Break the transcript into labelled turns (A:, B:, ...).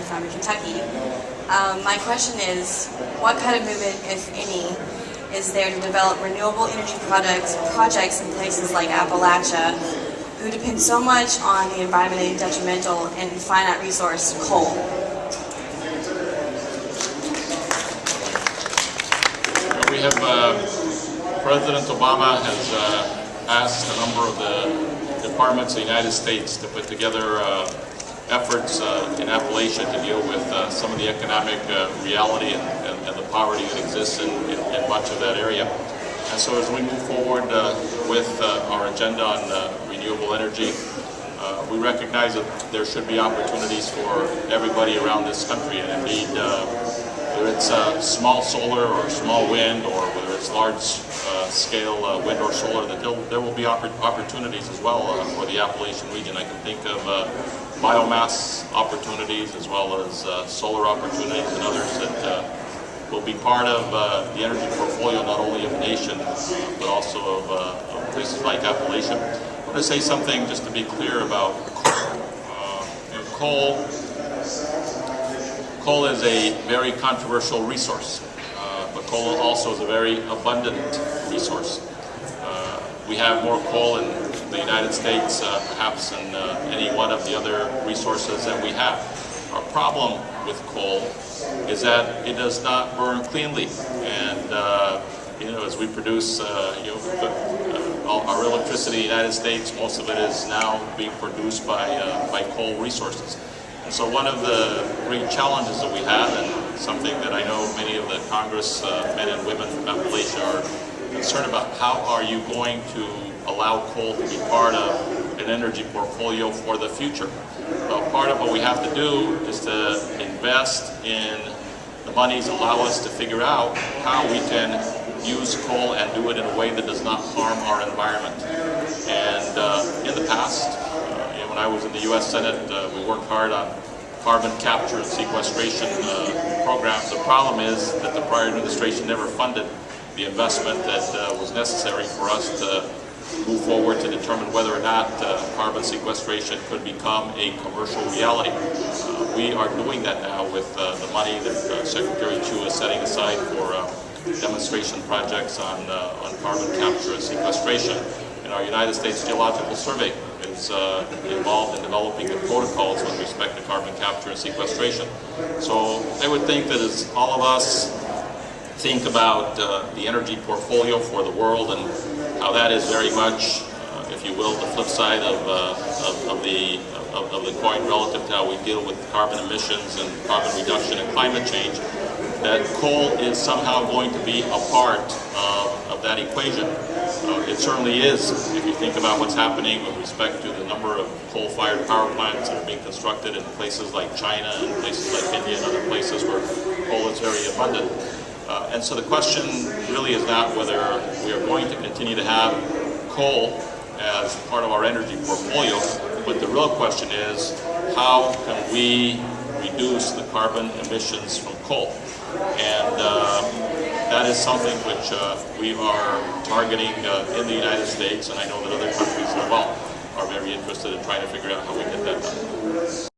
A: I'm from Kentucky. My question is, what kind of movement, if any, is there to develop renewable energy projects in places like Appalachia, who depend so much on the environmentally detrimental and finite resource coal?
B: We have, President Obama has asked a number of the departments of the United States to put together efforts in Appalachia to deal with some of the economic reality and the poverty that exists in much of that area. And so as we move forward with our agenda on renewable energy, we recognize that there should be opportunities for everybody around this country, and indeed, whether it's small solar or small wind, or whether it's large scale wind or solar, that there will be opportunities as well for the Appalachian region. I can think of biomass opportunities as well as solar opportunities and others that will be part of the energy portfolio not only of the nation but also of places like Appalachia. I want to say something just to be clear about coal. Coal is a very controversial resource, but coal also is a very abundant resource. We have more coal in the United States perhaps than any one of the other resources that we have. Our problem with coal is that it does not burn cleanly, and as we produce our electricity in the United States, most of it is now being produced by coal resources. And so one of the great challenges that we have, and something that I know many of the Congress men and women from Appalachia are concerned about, how are you going to allow coal to be part of an energy portfolio for the future? Well, part of what we have to do is to invest in the monies that allow us to figure out how we can use coal and do it in a way that does not harm our environment. And in the past, when I was in the U.S. Senate, we worked hard on carbon capture and sequestration programs. The problem is that the prior administration never funded the investment that was necessary for us to move forward to determine whether or not carbon sequestration could become a commercial reality. We are doing that now with the money that Secretary Chu is setting aside for demonstration projects on carbon capture and sequestration. And our United States Geological Survey is involved in developing the protocols with respect to carbon capture and sequestration. So I would think that as all of us think about the energy portfolio for the world and how that is very much, if you will, the flip side of the coin relative to how we deal with carbon emissions and carbon reduction and climate change, that coal is somehow going to be a part of that equation. It certainly is, if you think about what's happening with respect to the number of coal-fired power plants that are being constructed in places like China and places like India and other places where coal is very abundant. And so the question really is not whether we are going to continue to have coal as part of our energy portfolio, but the real question is, how can we reduce the carbon emissions from coal? And that is something which we are targeting in the United States, and I know that other countries as well are very interested in trying to figure out how we get that done.